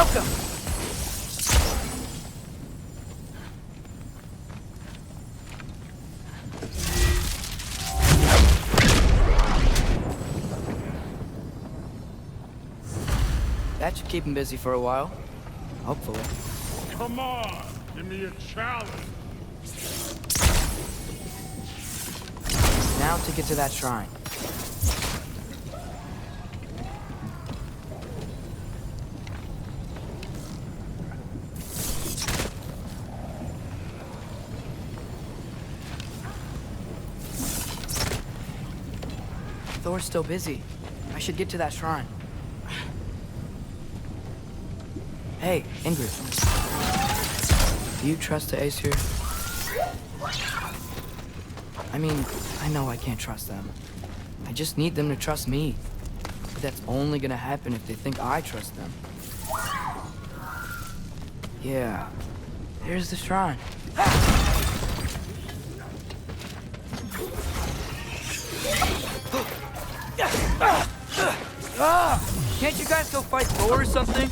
Welcome! That should keep him busy for a while. Hopefully. Come on! Give me a challenge! Now to get to that shrine. Thor's still busy. I should get to that shrine. Hey, Ingrid. Do you trust the Aesir? I mean, I know I can't trust them. I just need them to trust me. But that's only gonna happen if they think I trust them. Yeah. There's the shrine. Can't you guys go fight Thor or something?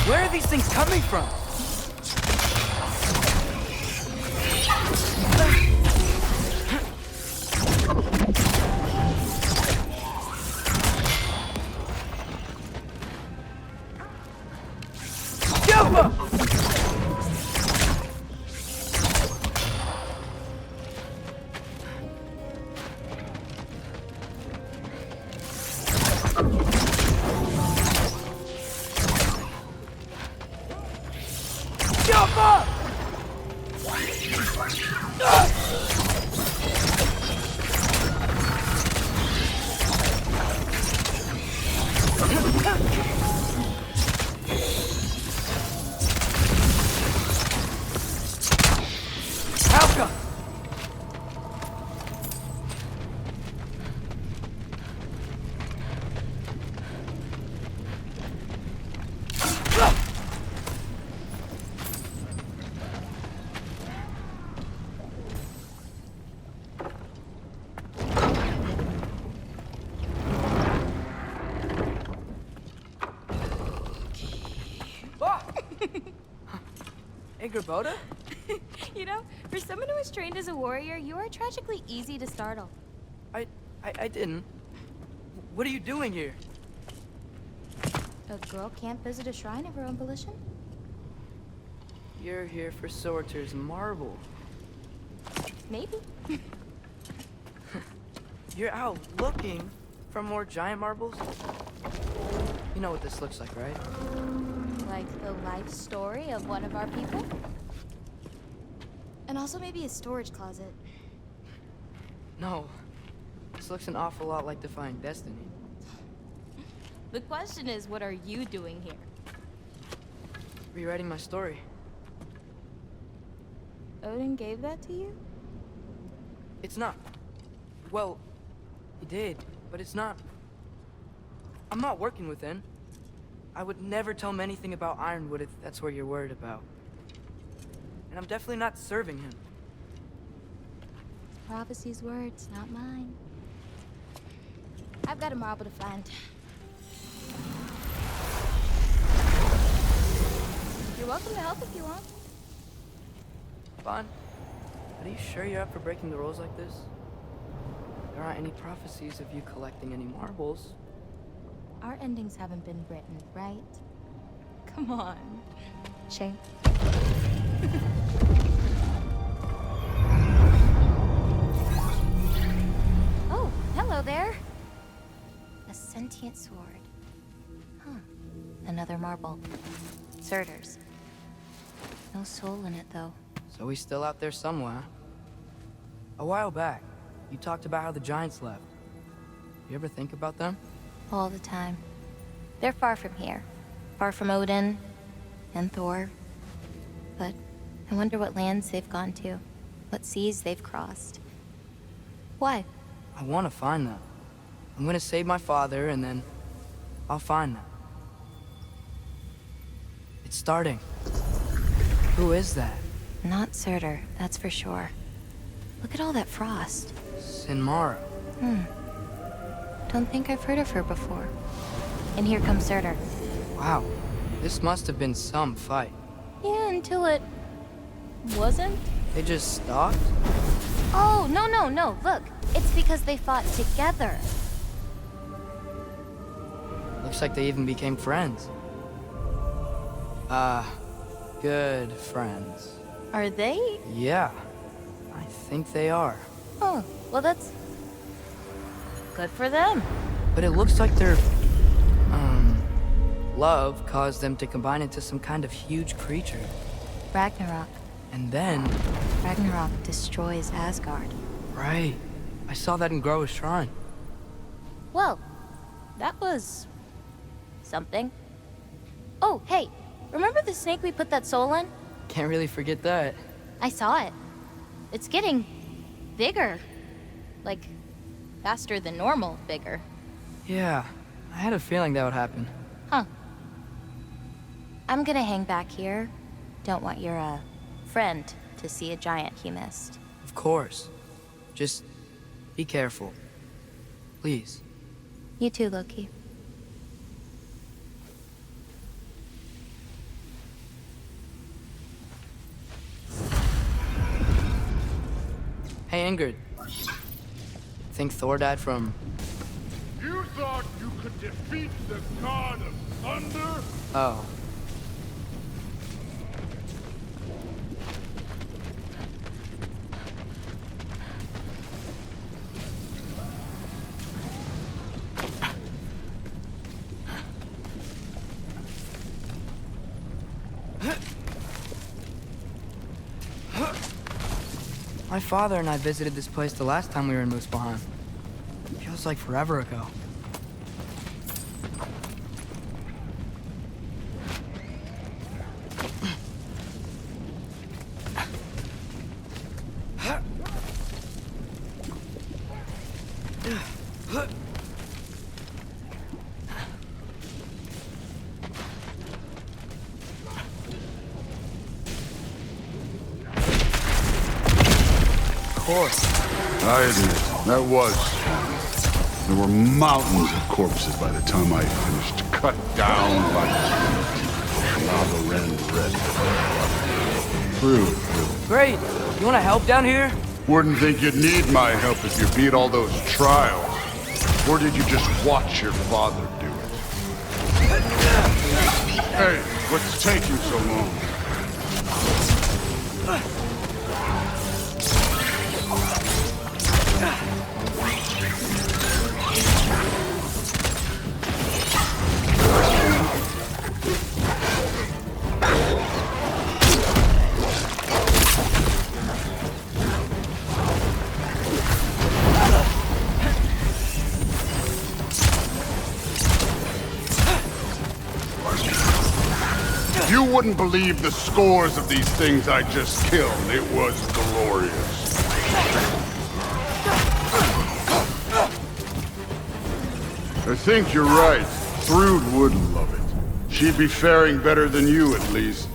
Where are these things coming from? Boda? You know, for someone who was trained as a warrior, you are tragically easy to startle. I didn't. What are you doing here? A girl can't visit a shrine of her own volition? You're here for Sorter's marble. Maybe. You're out looking for more giant marbles? You know what this looks like, right? Like the life story of one of our people? And also maybe a storage closet. No. This looks an awful lot like Defying Destiny. The question is, what are you doing here? Rewriting my story. Odin gave that to you? It's not. Well, he did, but it's not. I'm not working with him. I would never tell him anything about Ironwood if that's what you're worried about. And I'm definitely not serving him. Prophecy's words, not mine. I've got a marble to find. You're welcome to help if you want. Fine. But are you sure you're up for breaking the rules like this? There aren't any prophecies of you collecting any marbles. Our endings haven't been written, right? Come on. Shame. Oh, hello there. A sentient sword. Huh. Another marble. Surtur's. No soul in it, though. So he's still out there somewhere. A while back, you talked about how the giants left. You ever think about them? All the time. They're far from here. Far from Odin and Thor. But I wonder what lands they've gone to. What seas they've crossed. Why? I want to find them. I'm gonna save my father, and then I'll find them. It's starting. Who is that? Not Surtur, that's for sure. Look at all that frost. Sinmara. Don't think I've heard of her before. And here comes Surtur. Wow, this must have been some fight. Yeah, until it wasn't. They just stopped? Oh, no. Look, it's because they fought together. Looks like they even became friends. Good friends. Are they? Yeah, I think they are. Oh, well, that's good for them. But it looks like their, love caused them to combine into some kind of huge creature. Ragnarok. And then... Ragnarok destroys Asgard. Right. I saw that in Groa's shrine. Well, that was... something. Oh, hey, remember the snake we put that soul in? Can't really forget that. I saw it. It's getting bigger. Like, faster than normal bigger. Yeah, I had a feeling that would happen. Huh. I'm gonna hang back here. Don't want your, friend to see a giant he missed. Of course. Just be careful. Please. You too, Loki. Hey, Ingrid. Think Thor died from... You thought you could defeat the god of thunder? Oh. My father and I visited this place the last time we were in Muspelheim. Feels like forever ago. I admit, that was. There were mountains of corpses by the time I finished, cut down by lava ran red. True. Great! You wanna help down here? Wouldn't think you'd need my help if you beat all those trials. Or did you just watch your father do it? Hey, what's taking so long? You wouldn't believe the scores of these things I just killed. It was glorious. I think you're right. Thrud would love it. She'd be faring better than you, at least.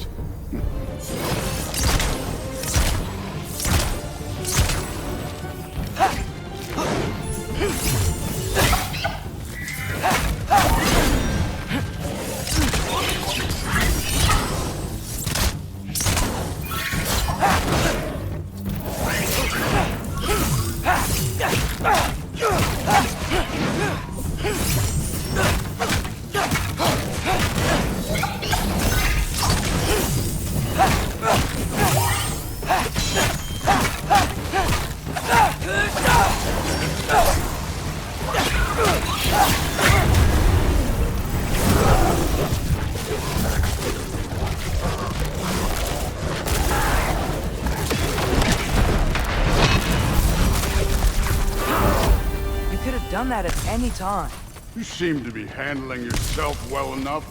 That at any time. You seem to be handling yourself well enough.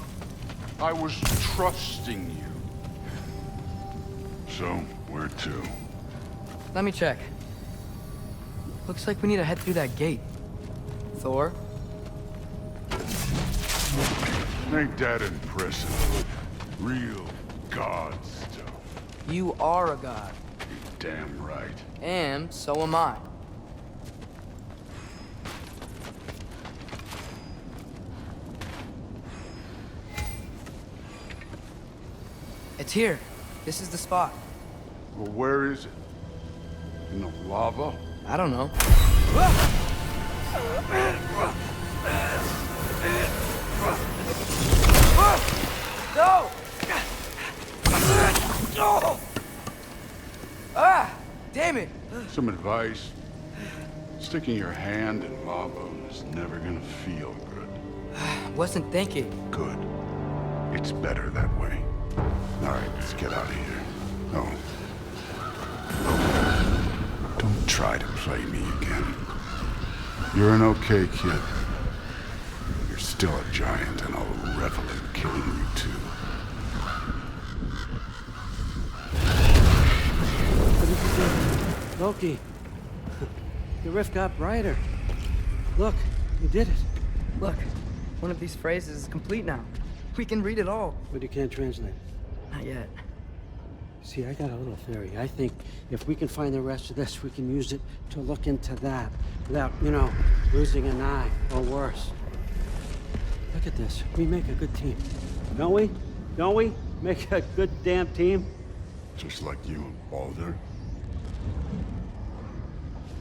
I was trusting you. So, where to? Let me check. Looks like we need to head through that gate. Thor? Ain't that impressive? Real god stuff. You are a god. Damn right. And so am I. It's here. This is the spot. Well, where is it? In the lava? I don't know. No! Ah! Damn it! Some advice. Sticking your hand in lava is never gonna feel good. Wasn't thinking. Good. It's better that way. All right, let's get out of here. No. Don't try to play me again. You're an okay kid. You're still a giant, and I'll revel in killing you too. What did you do? Loki, the rift got brighter. Look, you did it. Look, one of these phrases is complete now. We can read it all. But you can't translate. Not yet. See, I got a little theory. I think if we can find the rest of this, we can use it to look into that without, losing an eye or worse. Look at this. We make a good team. Don't we? Don't we? Make a good damn team? Just like you and Baldur.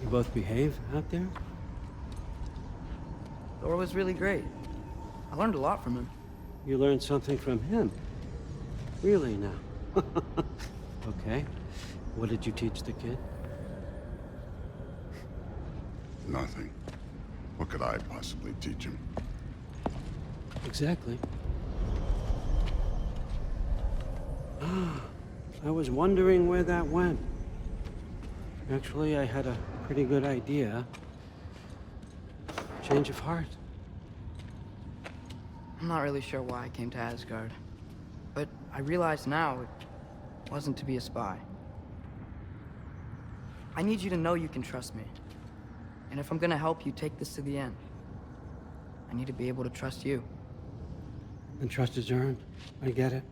You both behave out there? Thor was really great. I learned a lot from him. You learned something from him. Really now? Okay. What did you teach the kid? Nothing. What could I possibly teach him? Exactly. I was wondering where that went. Actually, I had a pretty good idea. Change of heart. I'm not really sure why I came to Asgard. But I realize now it wasn't to be a spy. I need you to know you can trust me. And if I'm gonna help you take this to the end, I need to be able to trust you. And trust is earned. I get it.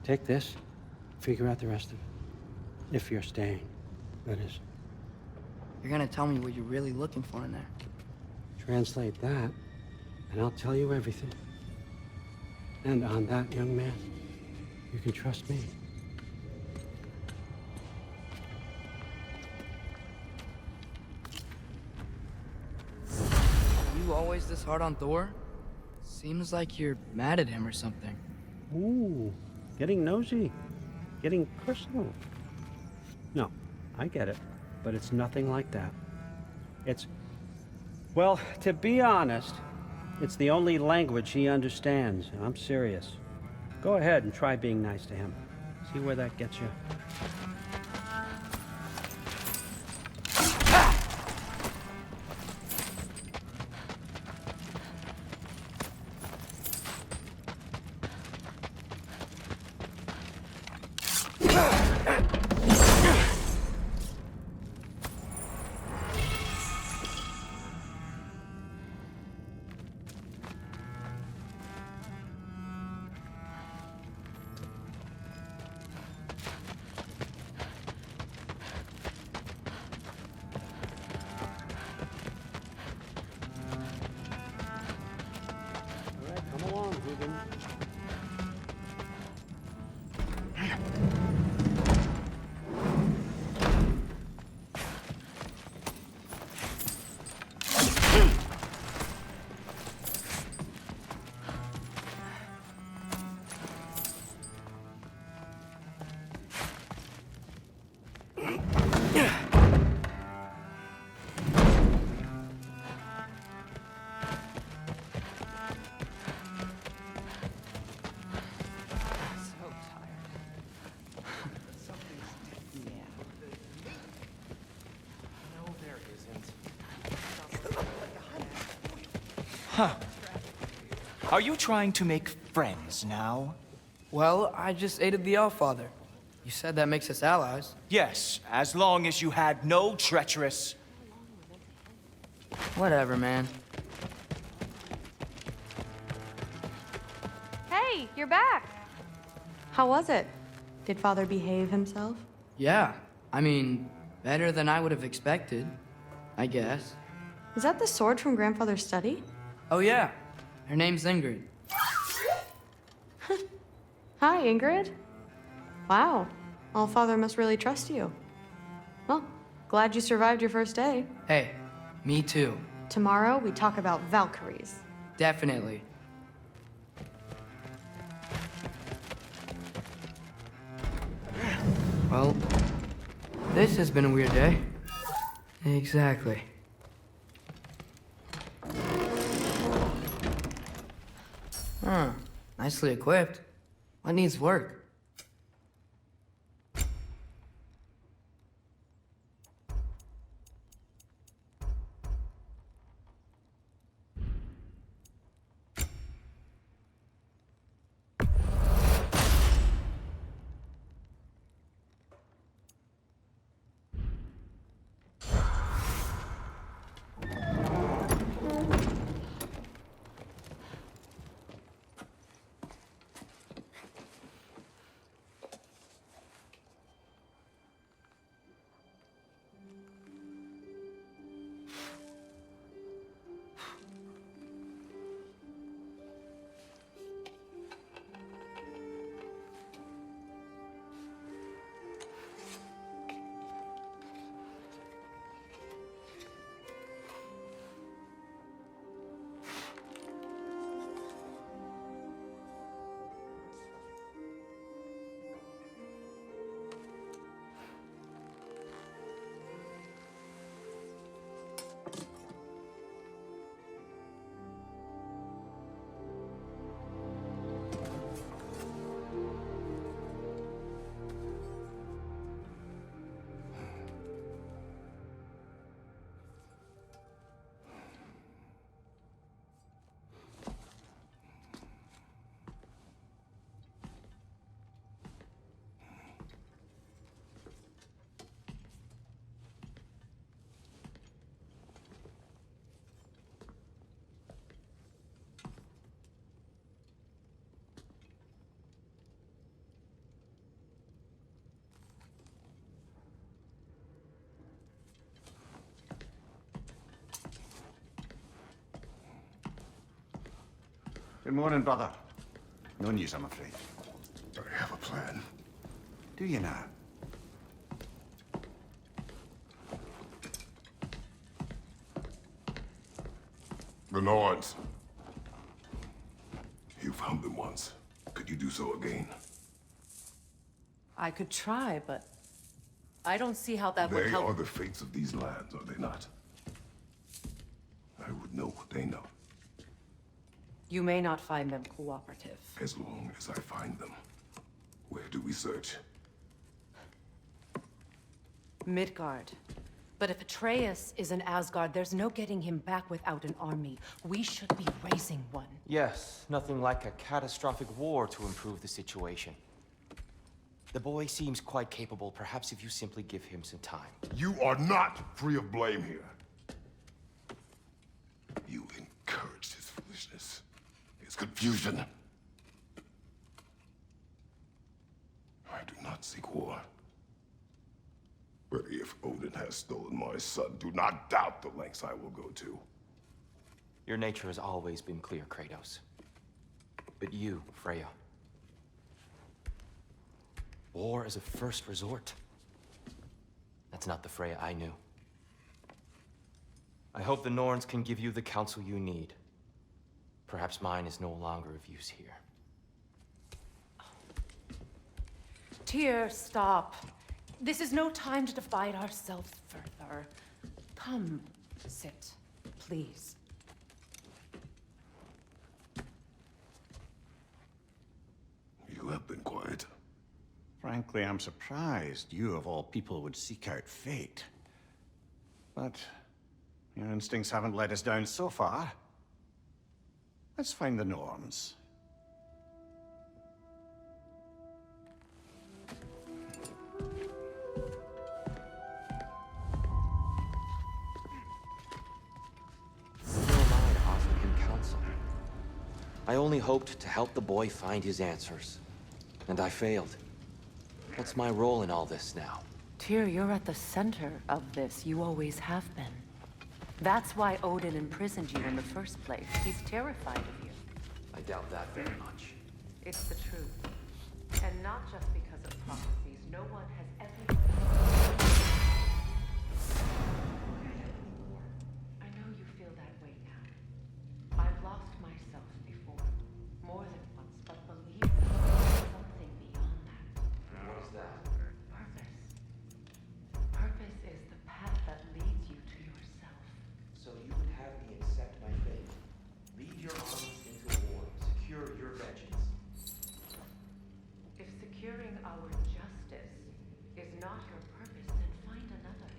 Take this, figure out the rest of it. If you're staying, that is. You're gonna tell me what you're really looking for in there. Translate that, and I'll tell you everything. And on that, young man, you can trust me. You always this hard on Thor? Seems like you're mad at him or something. Ooh, getting nosy, getting personal. No, I get it, but it's nothing like that. Well, to be honest, it's the only language he understands, and I'm serious. Go ahead and try being nice to him. See where that gets you. Come along, Ruben. Huh. Are you trying to make friends now? Well, I just aided the Allfather. You said that makes us allies. Yes, as long as you had no treacherous... Whatever, man. Hey, you're back. How was it? Did Father behave himself? Yeah, I mean, better than I would have expected, I guess. Is that the sword from Grandfather's study? Oh yeah, her name's Ingrid. Hi, Ingrid. Wow. Allfather must really trust you. Well, glad you survived your first day. Hey, me too. Tomorrow, we talk about Valkyries. Definitely. Well, this has been a weird day. Exactly. Huh. Nicely equipped. What needs work? Good morning, brother. No news, I'm afraid. I have a plan. Do you now? The Norse. You found them once. Could you do so again? I could try, but I don't see how that would They help. are the fates of these lands, are they not? I would know what they know, You may not find them cooperative. as long as I find them. Where do we search? Midgard. But if Atreus is in Asgard, there's no getting him back without an army. We should be raising one. Yes, nothing like a catastrophic war to improve the situation. The boy seems quite capable. Perhaps if you simply give him some time. You are not free of blame here. You encouraged his foolishness, his confusion. I do not seek war. But if Odin has stolen my son, do not doubt the lengths I will go to. Your nature has always been clear, Kratos. But you, Freya. War is a first resort. That's not the Freya I knew. I hope the Norns can give you the counsel you need. Perhaps mine is no longer of use here. Tyr, stop. This is no time to divide ourselves further. Come, sit, please. You have been quiet. Frankly, I'm surprised you, of all people, would seek out fate. But your instincts haven't let us down so far. Let's find the Norns. Still am I to offer him counsel. I only hoped to help the boy find his answers. And I failed. What's my role in all this now? Tyr, you're at the center of this. You always have been. That's why Odin imprisoned you in the first place. He's terrified of you. I doubt that very much. It's the truth. And not just because of prophecies, no one has ever... I know you feel that way now. I've lost myself before, more than once, but believe me, there's something beyond that. What is that? Purpose. Purpose is the path that leads you to yourself. So you would have me accept my fate, lead your armies into war, secure your vengeance. If securing our justice is not your purpose, then find another.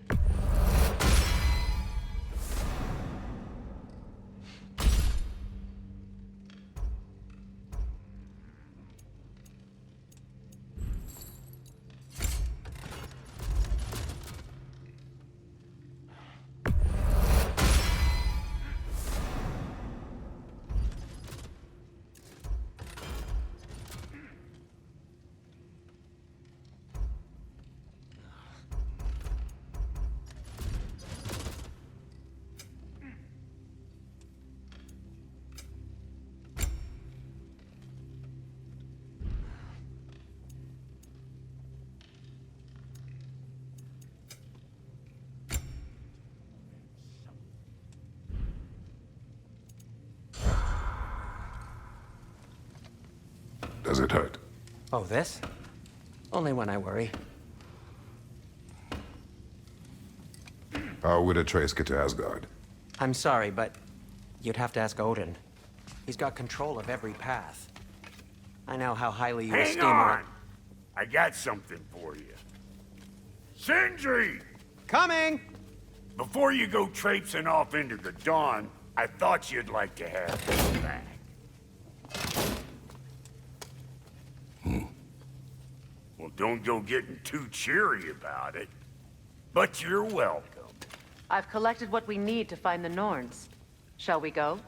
Does it hurt? Oh, this? Only when I worry. How would Atreus get to Asgard? I'm sorry, but you'd have to ask Odin. He's got control of every path. I know how highly you Hang esteem on! her. I got something for you. Sindri! Coming! Before you go traipsing off into the dawn, I thought you'd like to have this back. Well, don't go getting too cheery about it. But you're welcome. I've collected what we need to find the Norns. Shall we go?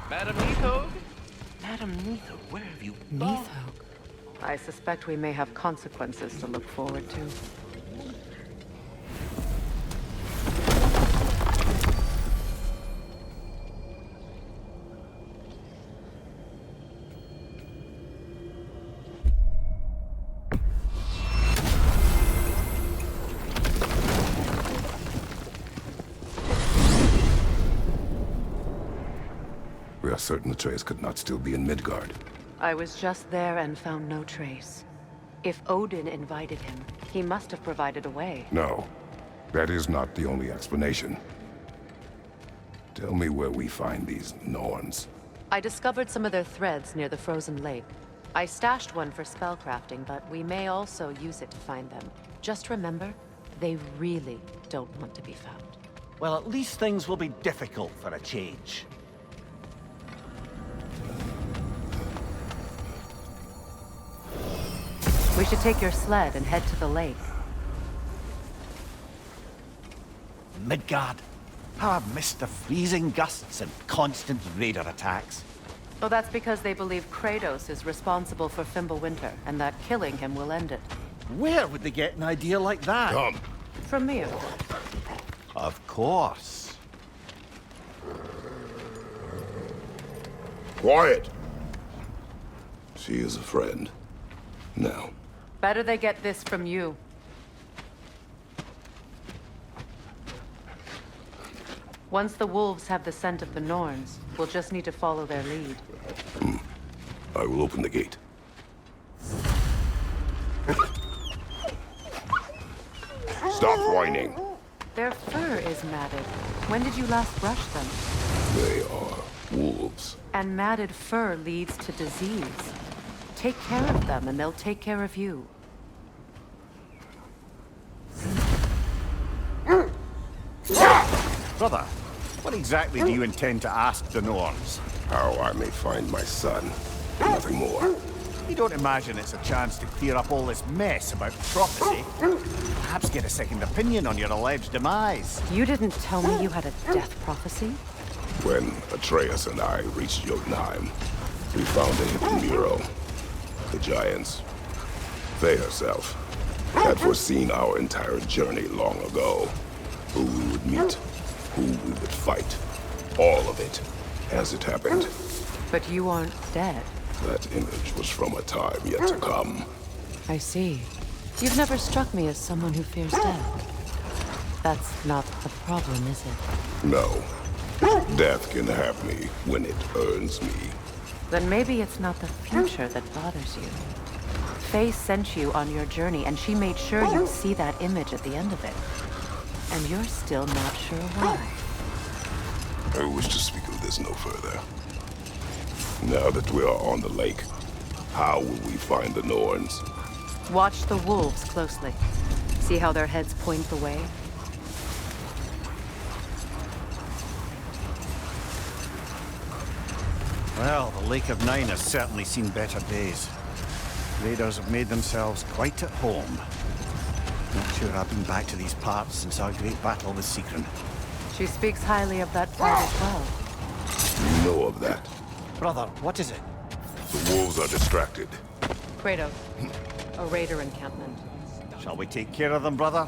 Madam Neathog? Madam Neathog, where have you gone? I suspect we may have consequences to look forward to. We are certain Atreus could not still be in Midgard. I was just there and found no trace. If Odin invited him, he must have provided a way. No, that is not the only explanation. Tell me where we find these Norns. I discovered some of their threads near the frozen lake. I stashed one for spellcrafting, but we may also use it to find them. Just remember, they really don't want to be found. Well, at least things will be difficult for a change. We should take your sled and head to the lake. Midgard. How I've missed the freezing gusts and constant raider attacks. Oh, that's because they believe Kratos is responsible for Fimbulwinter, and that killing him will end it. Where would they get an idea like that? Come. From me, of course. Of course. Quiet. She is a friend. Now. Better they get this from you. Once the wolves have the scent of the Norns, we'll just need to follow their lead. I will open the gate. Stop whining. Their fur is matted. When did you last brush them? They are wolves. And matted fur leads to disease. Take care of them, and they'll take care of you. Brother, what exactly do you intend to ask the Norns? How I may find my son. Nothing more. You don't imagine it's a chance to clear up all this mess about prophecy? Perhaps get a second opinion on your alleged demise. You didn't tell me you had a death prophecy? When Atreus and I reached Jotunheim, we found a hidden mural. The giants, they herself, had foreseen our entire journey long ago. Who we would meet, who we would fight. All of it, as it happened. But you aren't dead. That image was from a time yet to come. I see. You've never struck me as someone who fears death. That's not the problem, is it? No. Death can have me when it earns me. Then maybe it's not the future that bothers you. Faye sent you on your journey, and she made sure you'd see that image at the end of it. And you're still not sure why. I wish to speak of this no further. Now that we are on the lake, how will we find the Norns? Watch the wolves closely. See how their heads point the way? Well, the Lake of Nine has certainly seen better days. Raiders have made themselves quite at home. Not sure I've been back to these parts since our great battle with Secret. She speaks highly of that part as well. You know of that. Brother, what is it? The wolves are distracted. Kratos, a raider encampment. Shall we take care of them, brother?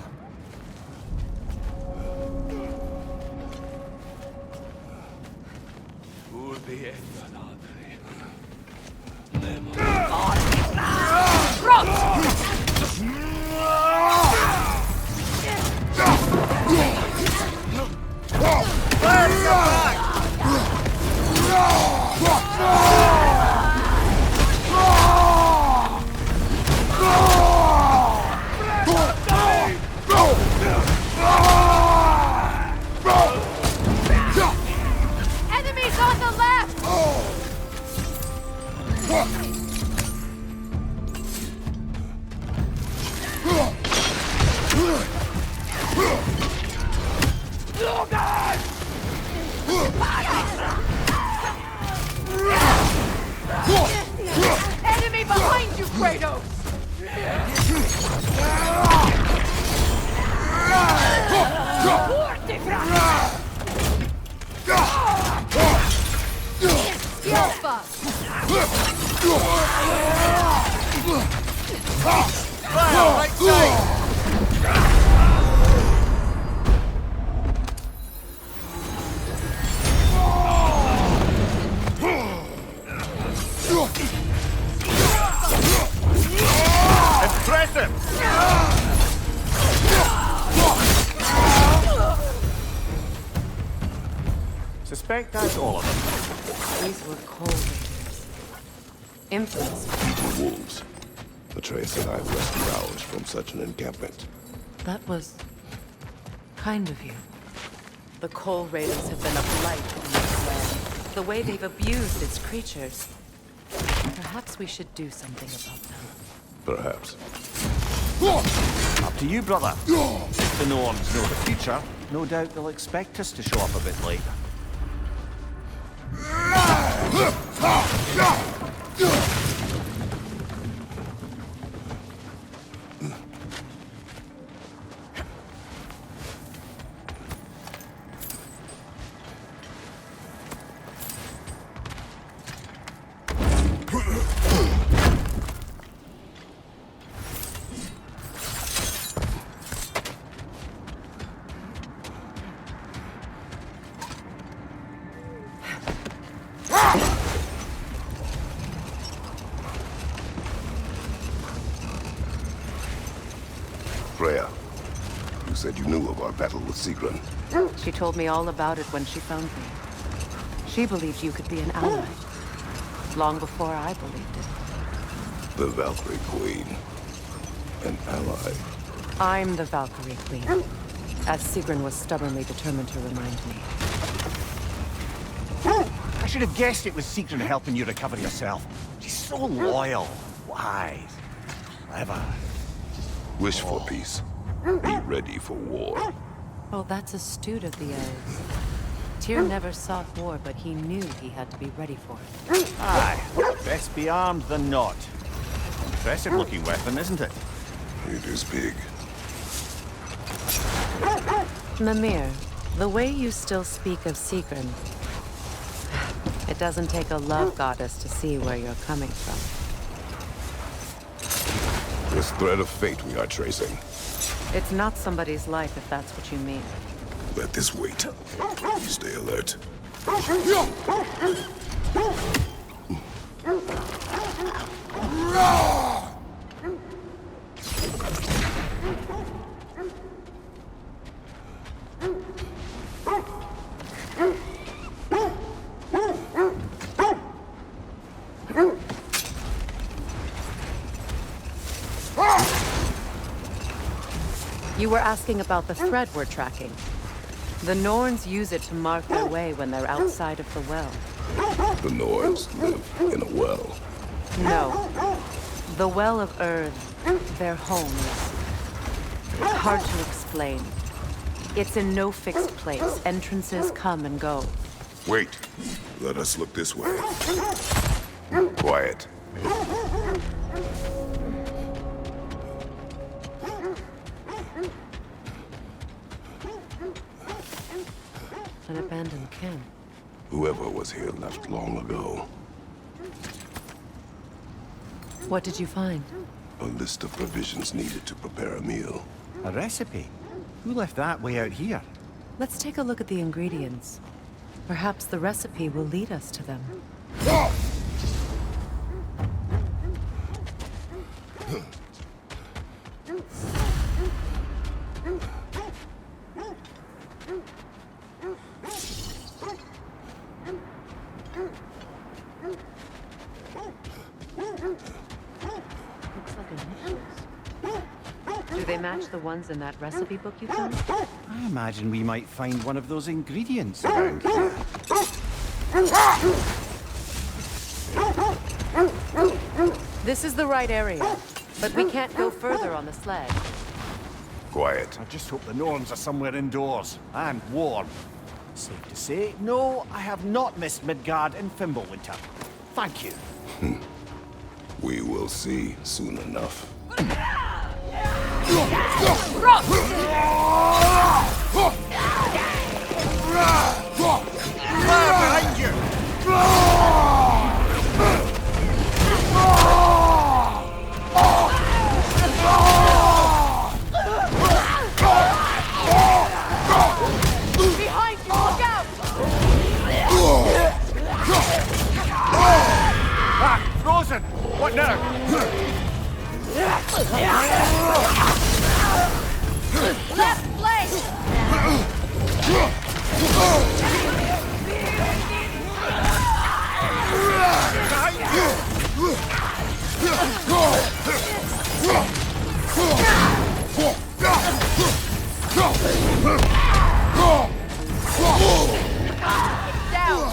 Enemies on the left! Enemy behind you, Kratos! Right side! Impressive! Suspect that's all of them. These were cold raiders. Infants. Wolves. Atreus and I rescued ours from such an encampment. That was kind of you. The Coal Raiders have been a blight on this land. The way they've abused its creatures. Perhaps we should do something about them. Perhaps. Up to you, brother. If the Norns know the future, no doubt they'll expect us to show up a bit late. said you knew of our battle with Sigrun. She told me all about it when she found me. She believed you could be an ally. Long before I believed it. The Valkyrie Queen. An ally. I'm the Valkyrie Queen, as Sigrun was stubbornly determined to remind me. I should have guessed it was Sigrun helping you recover yourself. She's so loyal, wise, clever. Wish for peace. Be ready for war. Oh, that's astute of the elves. Tyr never sought war, but he knew he had to be ready for it. Aye, best be armed than not. Impressive looking weapon, isn't it? It is big. Mimir, the way you still speak of Sigrun, it doesn't take a love goddess to see where you're coming from. This thread of fate we are tracing. It's not somebody's life, if that's what you mean. Let this wait. Stay alert. You were asking about the thread we're tracking. The Norns use it to mark their way when they're outside of the well. The Norse live in a well. No. The Well of Earth, their home, is hard to explain. It's in no fixed place. Entrances come and go. Wait. Let us look this way. Quiet. An abandoned camp. Whoever was here left long ago. What did you find? A list of provisions needed to prepare a meal. A recipe? Who left that way out here? Let's take a look at the ingredients. Perhaps the recipe will lead us to them. Do they match the ones in that recipe book you found? I imagine we might find one of those ingredients around here. This is the right area, but we can't go further on the sled. Quiet. I just hope the Norns are somewhere indoors and warm. Safe to say, no, I have not missed Midgard in Fimbulwinter. Thank you. We will see soon enough. Behind you! Behind you, look out! Ah, frozen! What now? Left flank! Down!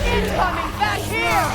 Incoming back here!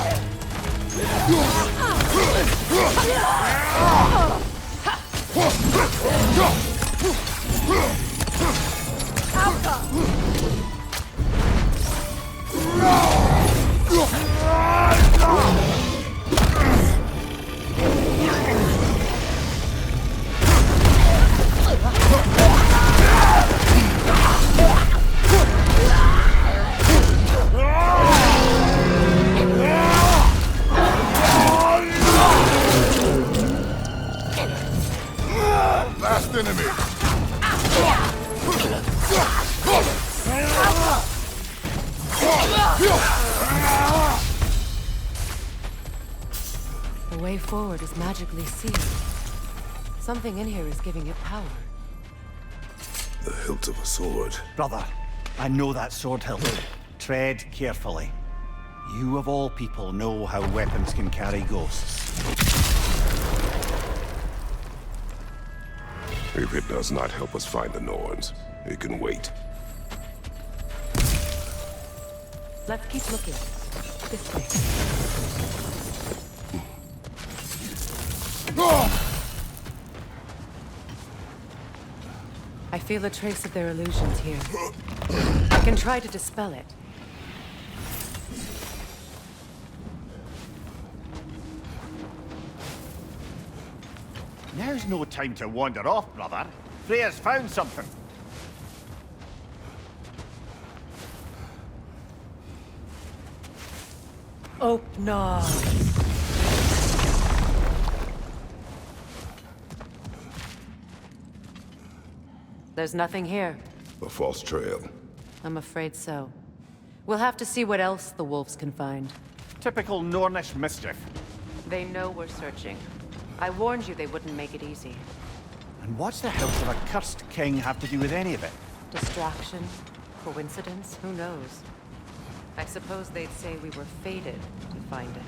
Last enemy! The way forward is magically sealed. Something in here is giving it power. The hilt of a sword. Brother, I know that sword hilt. Tread carefully. You of all people know how weapons can carry ghosts. If it does not help us find the Norns, it can wait. Let's keep looking. This way. I feel a trace of their illusions here. I can try to dispel it. Now's no time to wander off, brother. Freya's found something. Open. There's nothing here. A false trail. I'm afraid so. We'll have to see what else the wolves can find. Typical Nornish mischief. They know we're searching. I warned you they wouldn't make it easy. And what's the hilt of a cursed king have to do with any of it? Distraction? Coincidence? Who knows? I suppose they'd say we were fated to find it.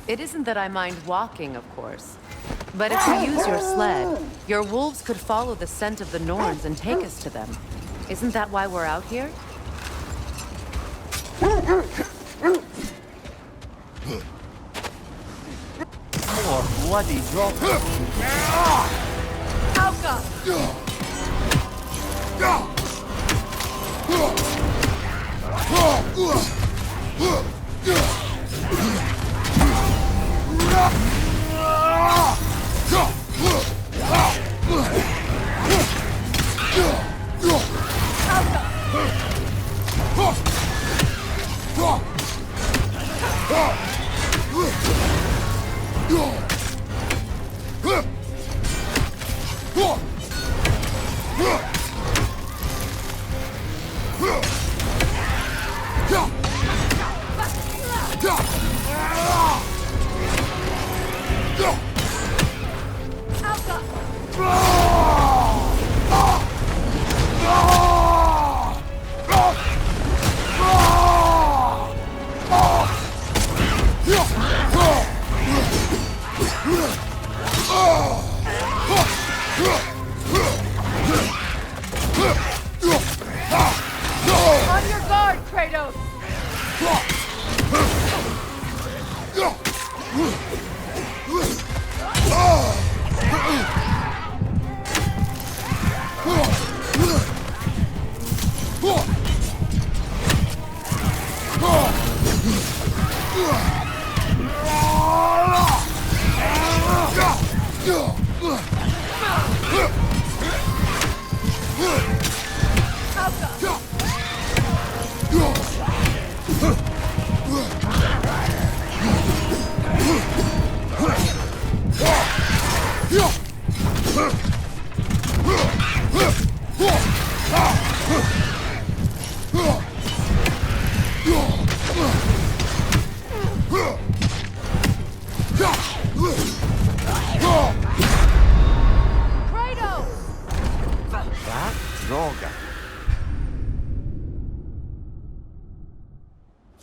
It isn't that I mind walking, of course. But if we use your sled, your wolves could follow the scent of the Norns and take us to them. Isn't that why we're out here? More bloody drop. On your guard, Kratos!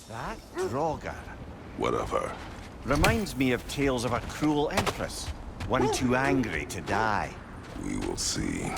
That Draugr What of her? reminds me of tales of a cruel empress, one too angry to die. We will see.